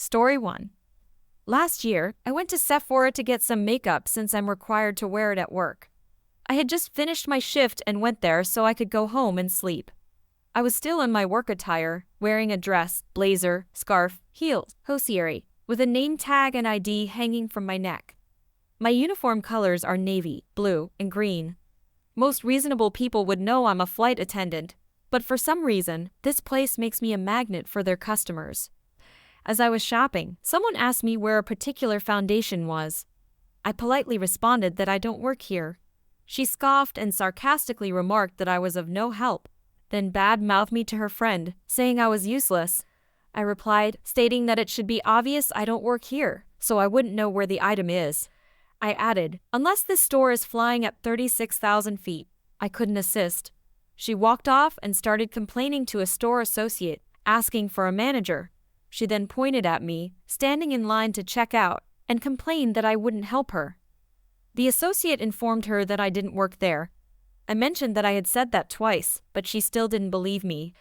Story 1. Last year, I went to Sephora to get some makeup since I'm required to wear it at work. I had just finished my shift and went there so I could go home and sleep. I was still in my work attire, wearing a dress, blazer, scarf, heels, hosiery, with a name tag and ID hanging from my neck. My uniform colors are navy, blue, and green. Most reasonable people would know I'm a flight attendant, but for some reason, this place makes me a magnet for their customers. As I was shopping, someone asked me where a particular foundation was. I politely responded that I don't work here. She scoffed and sarcastically remarked that I was of no help, then bad-mouthed me to her friend, saying I was useless. I replied, stating that it should be obvious I don't work here, so I wouldn't know where the item is. I added, unless this store is flying at 36,000 feet, I couldn't assist. She walked off and started complaining to a store associate, asking for a manager. She then pointed at me, standing in line to check out, and complained that I wouldn't help her. The associate informed her that I didn't work there. I mentioned that I had said that twice, but she still didn't believe me.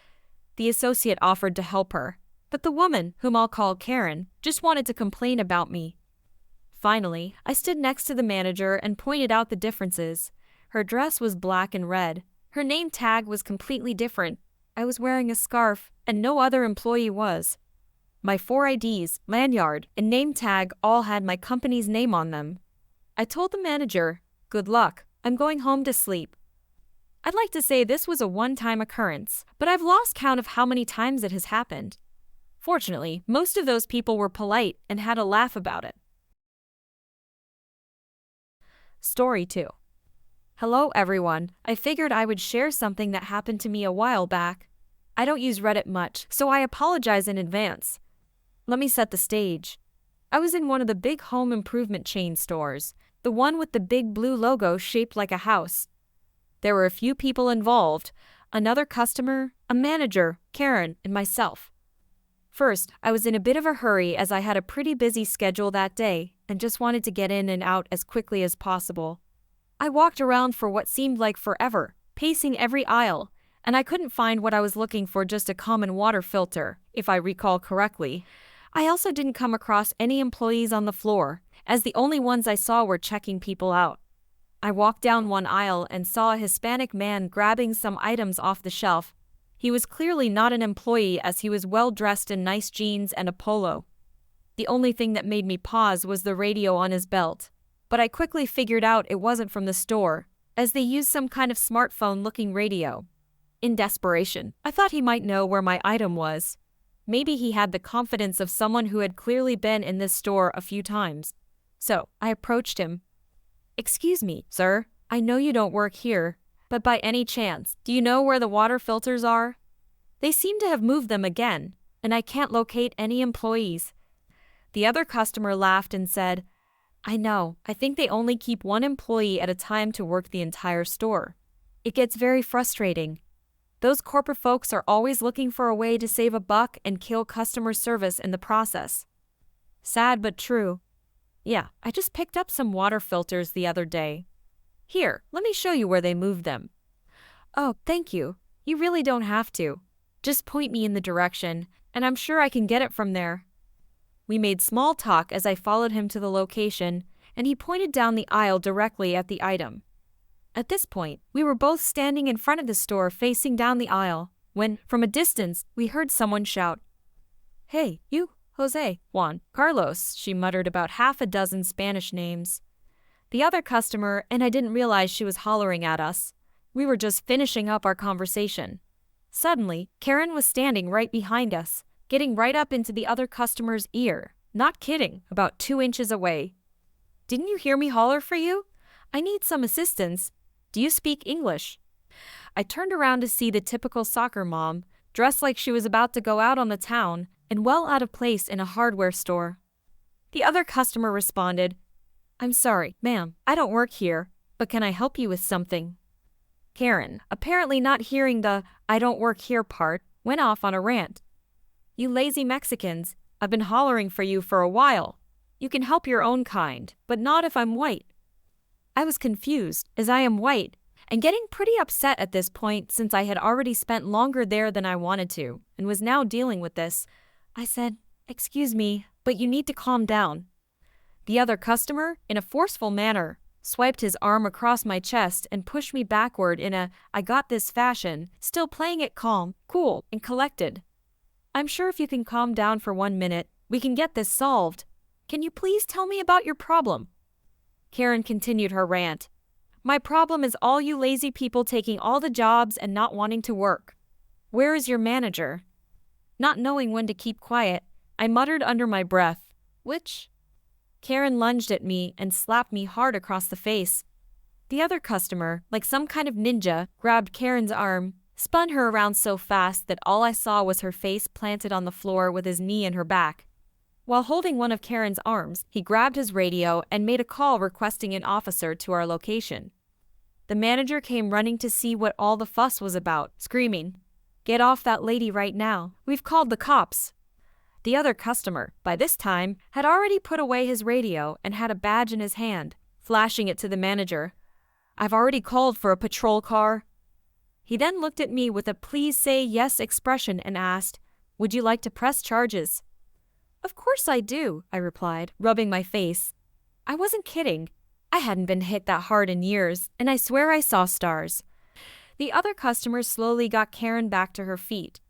The associate offered to help her, but the woman, whom I'll call Karen, just wanted to complain about me. Finally, I stood next to the manager and pointed out the differences. Her dress was black and red. Her name tag was completely different. I was wearing a scarf, and no other employee was. My 4 IDs, lanyard, and name tag all had my company's name on them. I told the manager, "Good luck, I'm going home to sleep." I'd like to say this was a one-time occurrence, but I've lost count of how many times it has happened. Fortunately, most of those people were polite and had a laugh about it. Story 2. Hello everyone, I figured I would share something that happened to me a while back. I don't use Reddit much, so I apologize in advance. Let me set the stage. I was in one of the big home improvement chain stores, the one with the big blue logo shaped like a house. There were a few people involved, another customer, a manager, Karen, and myself. First, I was in a bit of a hurry as I had a pretty busy schedule that day and just wanted to get in and out as quickly as possible. I walked around for what seemed like forever, pacing every aisle, and I couldn't find what I was looking for, just a common water filter, if I recall correctly. I also didn't come across any employees on the floor, as the only ones I saw were checking people out. I walked down one aisle and saw a Hispanic man grabbing some items off the shelf. He was clearly not an employee as he was well dressed in nice jeans and a polo. The only thing that made me pause was the radio on his belt, but I quickly figured out it wasn't from the store, as they used some kind of smartphone-looking radio. In desperation, I thought he might know where my item was. Maybe he had the confidence of someone who had clearly been in this store a few times. So, I approached him. "Excuse me, sir, I know you don't work here, but by any chance, do you know where the water filters are? They seem to have moved them again, and I can't locate any employees." The other customer laughed and said, "I know, I think they only keep one employee at a time to work the entire store. It gets very frustrating. Those corporate folks are always looking for a way to save a buck and kill customer service in the process." Sad but true. Yeah, I just picked up some water filters the other day. Here, let me show you where they moved them. "Oh, thank you. You really don't have to. Just point me in the direction, and I'm sure I can get it from there." We made small talk as I followed him to the location, and he pointed down the aisle directly at the item. At this point, we were both standing in front of the store facing down the aisle, when, from a distance, we heard someone shout, "Hey, you, Jose, Juan, Carlos," she muttered about half a dozen Spanish names. The other customer and I didn't realize she was hollering at us. We were just finishing up our conversation. Suddenly, Karen was standing right behind us, getting right up into the other customer's ear. Not kidding, about 2 inches away. "Didn't you hear me holler for you? I need some assistance. Do you speak English?" I turned around to see the typical soccer mom, dressed like she was about to go out on the town and well out of place in a hardware store. The other customer responded, "I'm sorry, ma'am, I don't work here, but can I help you with something?" Karen, apparently not hearing the "I don't work here" part, went off on a rant. "You lazy Mexicans, I've been hollering for you for a while. You can help your own kind, but not if I'm white." I was confused, as I am white, and getting pretty upset at this point since I had already spent longer there than I wanted to, and was now dealing with this. I said, "Excuse me, but you need to calm down. The other customer, in a forceful manner, swiped his arm across my chest and pushed me backward in a "I got this" fashion, still playing it calm, cool, and collected. "I'm sure if you can calm down for 1 minute, we can get this solved. Can you please tell me about your problem?" Karen continued her rant. "My problem is all you lazy people taking all the jobs and not wanting to work. Where is your manager?" Not knowing when to keep quiet, I muttered under my breath, "Which?" Karen lunged at me and slapped me hard across the face. The other customer, like some kind of ninja, grabbed Karen's arm, spun her around so fast that all I saw was her face planted on the floor with his knee in her back. While holding one of Karen's arms, he grabbed his radio and made a call requesting an officer to our location. The manager came running to see what all the fuss was about, screaming, "Get off that lady right now. We've called the cops." The other customer, by this time, had already put away his radio and had a badge in his hand, flashing it to the manager. "I've already called for a patrol car." He then looked at me with a "please say yes" expression and asked, "Would you like to press charges?" "Of course I do," I replied, rubbing my face. I wasn't kidding. I hadn't been hit that hard in years, and I swear I saw stars. The other customer slowly got Karen back to her feet.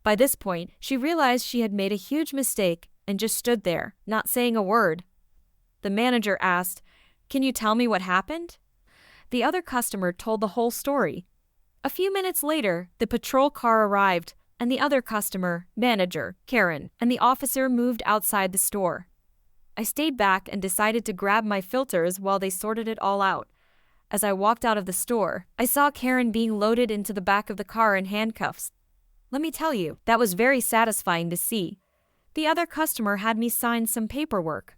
By this point, she realized she had made a huge mistake and just stood there, not saying a word. The manager asked, "Can you tell me what happened?" The other customer told the whole story. A few minutes later, the patrol car arrived, and the other customer, manager, Karen, and the officer moved outside the store. I stayed back and decided to grab my filters while they sorted it all out. As I walked out of the store, I saw Karen being loaded into the back of the car in handcuffs. Let me tell you, that was very satisfying to see. The other customer had me sign some paperwork.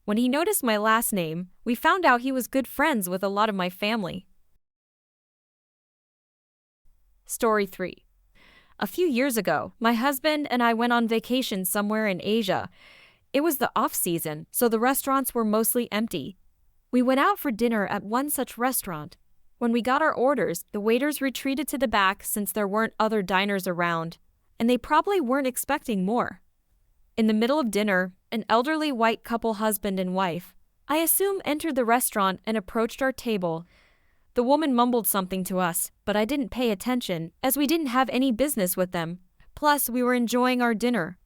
When he noticed my last name, we found out he was good friends with a lot of my family. Story 3. A few years ago, my husband and I went on vacation somewhere in Asia. It was the off-season, so the restaurants were mostly empty. We went out for dinner at one such restaurant. When we got our orders, the waiters retreated to the back since there weren't other diners around, and they probably weren't expecting more. In the middle of dinner, an elderly white couple, husband and wife, I assume, entered the restaurant and approached our table. The woman mumbled something to us, but I didn't pay attention, as we didn't have any business with them. Plus, we were enjoying our dinner.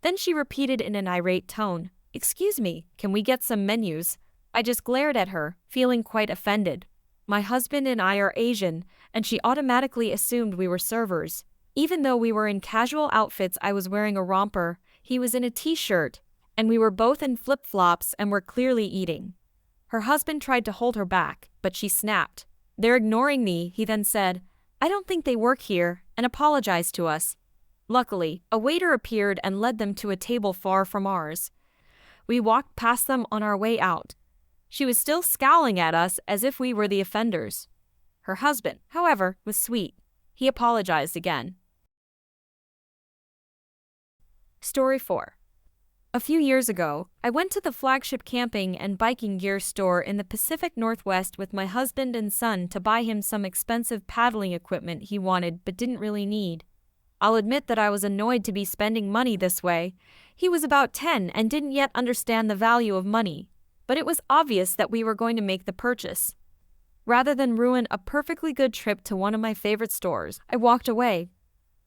Then she repeated in an irate tone, "Excuse me, can we get some menus?" I just glared at her, feeling quite offended. My husband and I are Asian, and she automatically assumed we were servers. Even though we were in casual outfits, I was wearing a romper, he was in a t-shirt, and we were both in flip-flops and were clearly eating. Her husband tried to hold her back, but she snapped. "They're ignoring me," he then said. "I don't think they work here," and apologized to us. Luckily, a waiter appeared and led them to a table far from ours. We walked past them on our way out. She was still scowling at us as if we were the offenders. Her husband, however, was sweet. He apologized again. Story 4. A few years ago, I went to the flagship camping and biking gear store in the Pacific Northwest with my husband and son to buy him some expensive paddling equipment he wanted but didn't really need. I'll admit that I was annoyed to be spending money this way. He was about 10 and didn't yet understand the value of money, but it was obvious that we were going to make the purchase. Rather than ruin a perfectly good trip to one of my favorite stores, I walked away.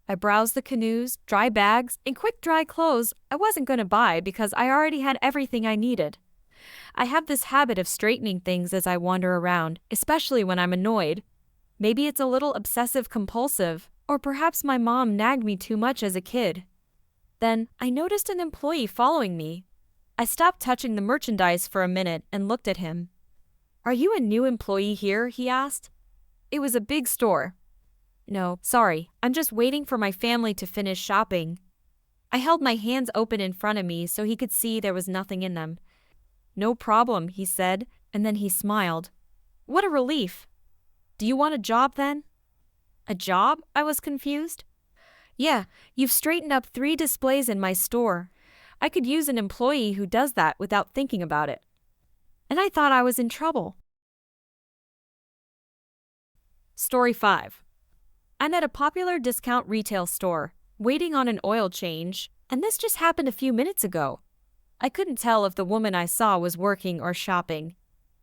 I browsed the canoes, dry bags, and quick dry clothes I wasn't going to buy because I already had everything I needed. I have this habit of straightening things as I wander around, especially when I'm annoyed. Maybe it's a little obsessive-compulsive, or perhaps my mom nagged me too much as a kid. Then, I noticed an employee following me. I stopped touching the merchandise for a minute and looked at him. "Are you a new employee here?" he asked. It was a big store. "No, sorry, I'm just waiting for my family to finish shopping." I held my hands open in front of me so he could see there was nothing in them. "No problem," he said, and then he smiled. What a relief. "Do you want a job then?" "A job?" I was confused. "Yeah, you've straightened up 3 displays in my store. I could use an employee who does that without thinking about it." And I thought I was in trouble. Story 5. I'm at a popular discount retail store, waiting on an oil change, and this just happened a few minutes ago. I couldn't tell if the woman I saw was working or shopping.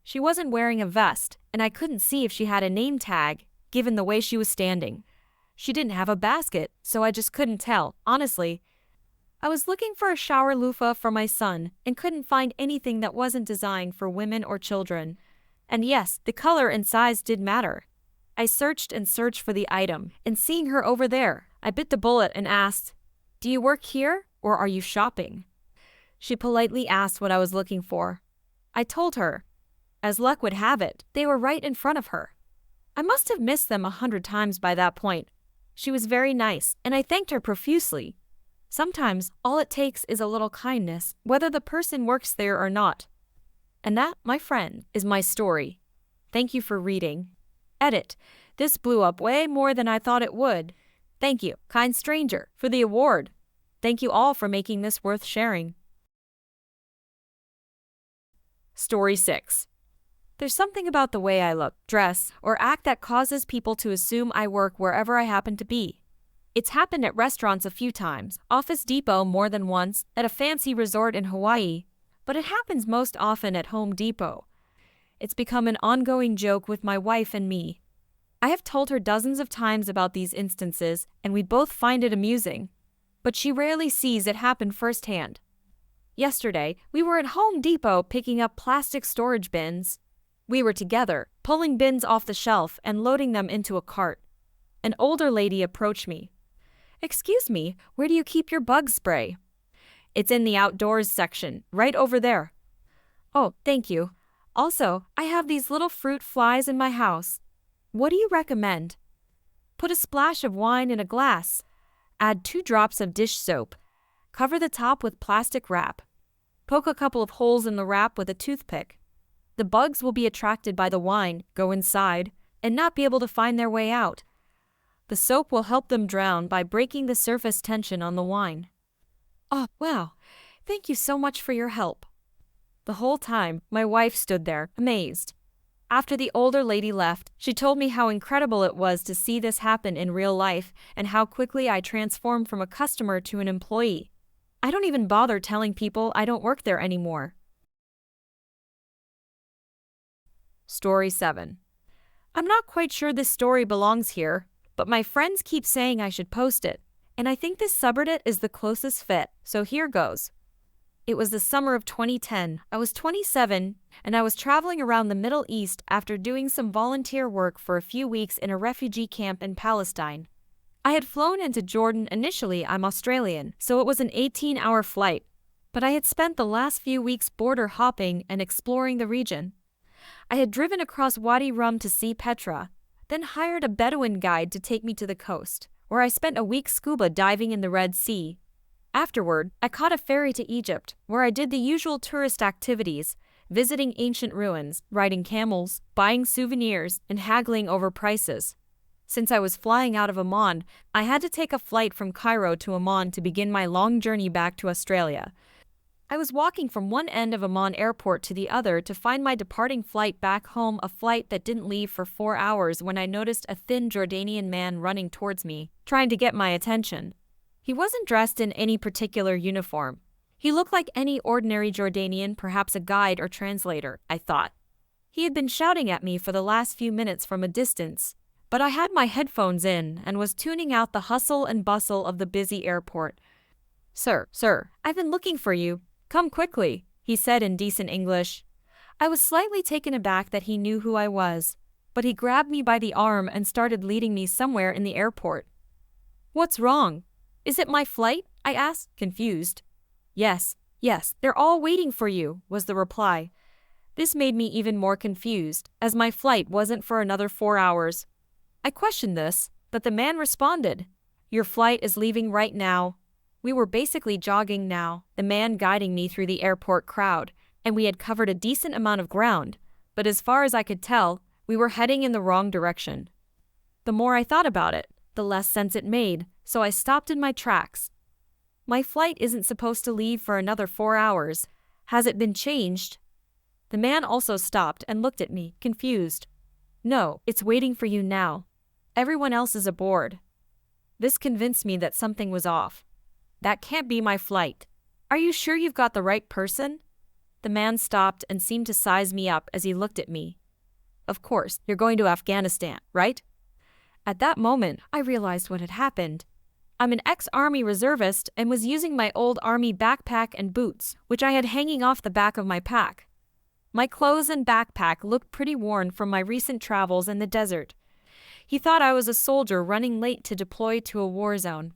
She wasn't wearing a vest, and I couldn't see if she had a name tag, given the way she was standing. She didn't have a basket, so I just couldn't tell, honestly. I was looking for a shower loofah for my son and couldn't find anything that wasn't designed for women or children. And yes, the color and size did matter. I searched and searched for the item, and seeing her over there, I bit the bullet and asked, "Do you work here, or are you shopping?" She politely asked what I was looking for. I told her. As luck would have it, they were right in front of her. I must have missed them 100 times by that point. She was very nice, and I thanked her profusely. Sometimes, all it takes is a little kindness, whether the person works there or not. And that, my friend, is my story. Thank you for reading. Edit. This blew up way more than I thought it would. Thank you, kind stranger, for the award. Thank you all for making this worth sharing. Story 6. There's something about the way I look, dress, or act that causes people to assume I work wherever I happen to be. It's happened at restaurants a few times, Office Depot more than once, at a fancy resort in Hawaii, but it happens most often at Home Depot. It's become an ongoing joke with my wife and me. I have told her dozens of times about these instances, and we both find it amusing. But she rarely sees it happen firsthand. Yesterday, we were at Home Depot picking up plastic storage bins. We were together, pulling bins off the shelf and loading them into a cart. An older lady approached me. "Excuse me, where do you keep your bug spray?" "It's in the outdoors section, right over there." "Oh, thank you. Also, I have these little fruit flies in my house. What do you recommend?" "Put a splash of wine in a glass. Add 2 drops of dish soap. Cover the top with plastic wrap. Poke a couple of holes in the wrap with a toothpick. The bugs will be attracted by the wine, go inside, and not be able to find their way out. The soap will help them drown by breaking the surface tension on the wine." "Oh, wow. Thank you so much for your help." The whole time, my wife stood there, amazed. After the older lady left, she told me how incredible it was to see this happen in real life and how quickly I transformed from a customer to an employee. I don't even bother telling people I don't work there anymore. Story 7. I'm not quite sure this story belongs here, but my friends keep saying I should post it, and I think this subreddit is the closest fit, so here goes. It was the summer of 2010. I was 27, and I was traveling around the Middle East after doing some volunteer work for a few weeks in a refugee camp in Palestine. I had flown into Jordan initially. I'm Australian, so it was an 18-hour flight, but I had spent the last few weeks border hopping and exploring the region. I had driven across Wadi Rum to see Petra, then hired a Bedouin guide to take me to the coast, where I spent a week scuba diving in the Red Sea. Afterward, I caught a ferry to Egypt, where I did the usual tourist activities, visiting ancient ruins, riding camels, buying souvenirs, and haggling over prices. Since I was flying out of Amman, I had to take a flight from Cairo to Amman to begin my long journey back to Australia. I was walking from one end of Amman airport to the other to find my departing flight back home, a flight that didn't leave for 4 hours, when I noticed a thin Jordanian man running towards me, trying to get my attention. He wasn't dressed in any particular uniform. He looked like any ordinary Jordanian, perhaps a guide or translator, I thought. He had been shouting at me for the last few minutes from a distance, but I had my headphones in and was tuning out the hustle and bustle of the busy airport. Sir, I've been looking for you. Come quickly," he said in decent English. I was slightly taken aback that he knew who I was, but he grabbed me by the arm and started leading me somewhere in the airport. "What's wrong? Is it my flight?" I asked, confused. Yes, they're all waiting for you," was the reply. This made me even more confused, as my flight wasn't for another 4 hours. I questioned this, but the man responded, "Your flight is leaving right now." We were basically jogging now, the man guiding me through the airport crowd, and we had covered a decent amount of ground, but as far as I could tell, we were heading in the wrong direction. The more I thought about it, the less sense it made, so I stopped in my tracks. My flight isn't supposed to leave for another 4 hours. Has it been changed? The man also stopped and looked at me, confused. "No, it's waiting for you now. Everyone else is aboard." This convinced me that something was off. That can't be my flight. Are you sure you've got the right person? The man stopped and seemed to size me up as he looked at me. Of course, you're going to Afghanistan, right? At that moment, I realized what had happened. I'm an ex-army reservist and was using my old army backpack and boots, which I had hanging off the back of my pack. My clothes and backpack looked pretty worn from my recent travels in the desert. He thought I was a soldier running late to deploy to a war zone.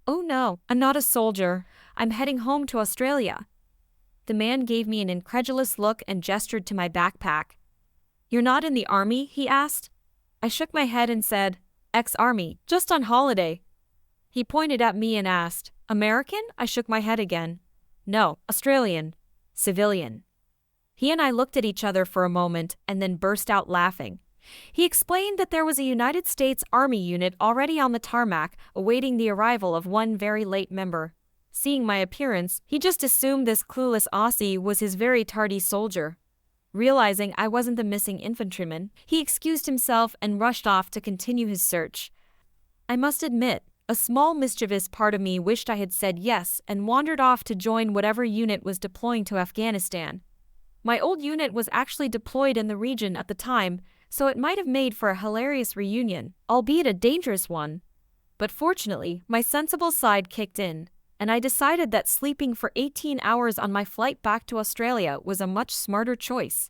Oh no, I'm not a soldier. I'm heading home to Australia. The man gave me an incredulous look and gestured to my backpack. You're not in the army? He asked. I shook my head and said, ex-army, just on holiday. He pointed at me and asked, American? I shook my head again. No, Australian. Civilian. He and I looked at each other for a moment and then burst out laughing. He explained that there was a United States Army unit already on the tarmac awaiting the arrival of one very late member. Seeing my appearance, he just assumed this clueless Aussie was his very tardy soldier. Realizing I wasn't the missing infantryman, he excused himself and rushed off to continue his search. I must admit, a small mischievous part of me wished I had said yes and wandered off to join whatever unit was deploying to Afghanistan. My old unit was actually deployed in the region at the time, so it might have made for a hilarious reunion, albeit a dangerous one. But fortunately, my sensible side kicked in, and I decided that sleeping for 18 hours on my flight back to Australia was a much smarter choice.